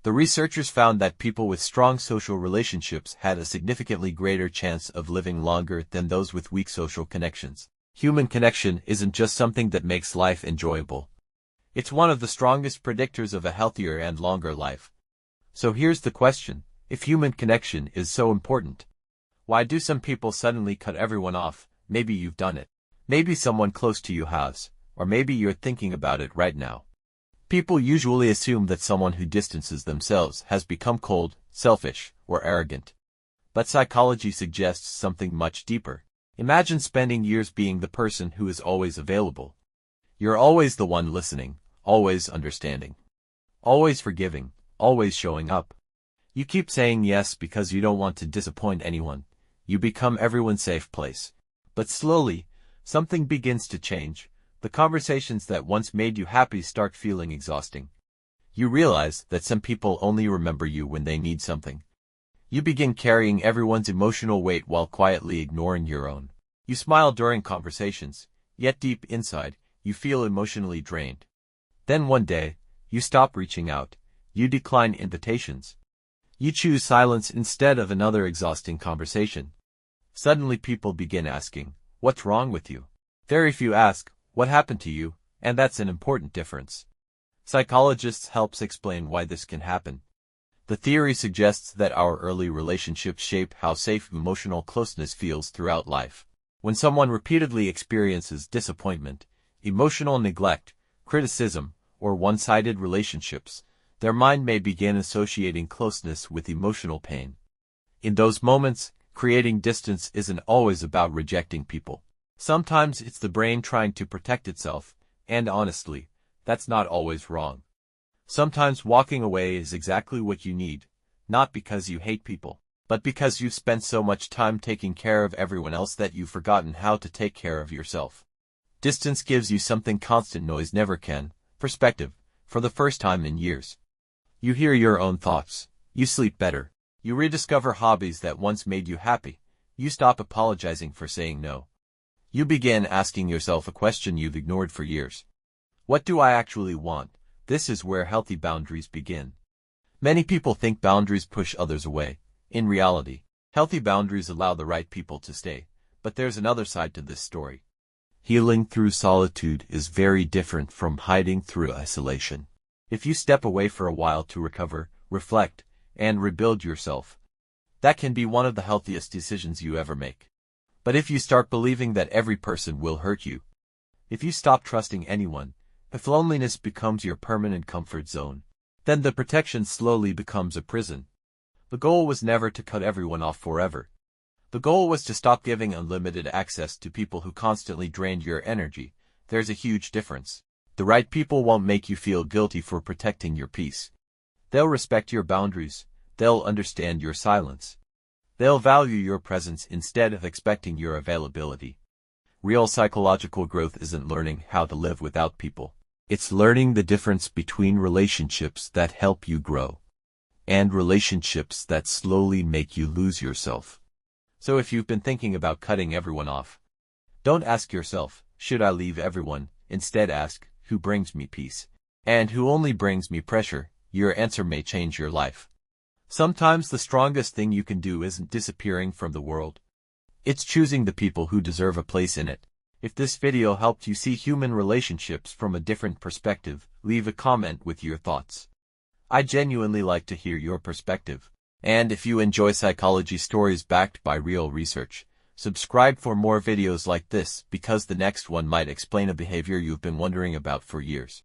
The researchers found that people with strong social relationships had a significantly greater chance of living longer than those with weak social connections. Human connection isn't just something that makes life enjoyable. It's one of the strongest predictors of a healthier and longer life. So here's the question: if human connection is so important, why do some people suddenly cut everyone off? Maybe you've done it. Maybe someone close to you has, or maybe you're thinking about it right now. People usually assume that someone who distances themselves has become cold, selfish, or arrogant. But psychology suggests something much deeper. Imagine spending years being the person who is always available. You're always the one listening, always understanding, always forgiving, always showing up. You keep saying yes because you don't want to disappoint anyone. You become everyone's safe place. But slowly, something begins to change. The conversations that once made you happy start feeling exhausting. You realize that some people only remember you when they need something. You begin carrying everyone's emotional weight while quietly ignoring your own. You smile during conversations, yet deep inside, you feel emotionally drained. Then one day, you stop reaching out. You decline invitations. You choose silence instead of another exhausting conversation. Suddenly people begin asking, "What's wrong with you?" Very few ask, "What happened to you?" And that's an important difference. Psychologists help explain why this can happen. The theory suggests that our early relationships shape how safe emotional closeness feels throughout life. When someone repeatedly experiences disappointment, emotional neglect, criticism, or one-sided relationships, their mind may begin associating closeness with emotional pain. In those moments, creating distance isn't always about rejecting people. Sometimes it's the brain trying to protect itself, and honestly, that's not always wrong. Sometimes walking away is exactly what you need, not because you hate people, but because you've spent so much time taking care of everyone else that you've forgotten how to take care of yourself. Distance gives you something constant noise never can: perspective, for the first time in years. You hear your own thoughts. You sleep better. You rediscover hobbies that once made you happy. You stop apologizing for saying no. You begin asking yourself a question you've ignored for years. What do I actually want? This is where healthy boundaries begin. Many people think boundaries push others away. In reality, healthy boundaries allow the right people to stay. But there's another side to this story. Healing through solitude is very different from hiding through isolation. If you step away for a while to recover, reflect, and rebuild yourself, that can be one of the healthiest decisions you ever make. But if you start believing that every person will hurt you, if you stop trusting anyone, if loneliness becomes your permanent comfort zone, then the protection slowly becomes a prison. The goal was never to cut everyone off forever. The goal was to stop giving unlimited access to people who constantly drained your energy. There's a huge difference. The right people won't make you feel guilty for protecting your peace. They'll respect your boundaries. They'll understand your silence. They'll value your presence instead of expecting your availability. Real psychological growth isn't learning how to live without people. It's learning the difference between relationships that help you grow and relationships that slowly make you lose yourself. So if you've been thinking about cutting everyone off, don't ask yourself, "Should I leave everyone?" Instead ask, "Who brings me peace? And who only brings me pressure?" Your answer may change your life. Sometimes the strongest thing you can do isn't disappearing from the world. It's choosing the people who deserve a place in it. If this video helped you see human relationships from a different perspective, leave a comment with your thoughts. I genuinely like to hear your perspective. And if you enjoy psychology stories backed by real research, subscribe for more videos like this, because the next one might explain a behavior you've been wondering about for years.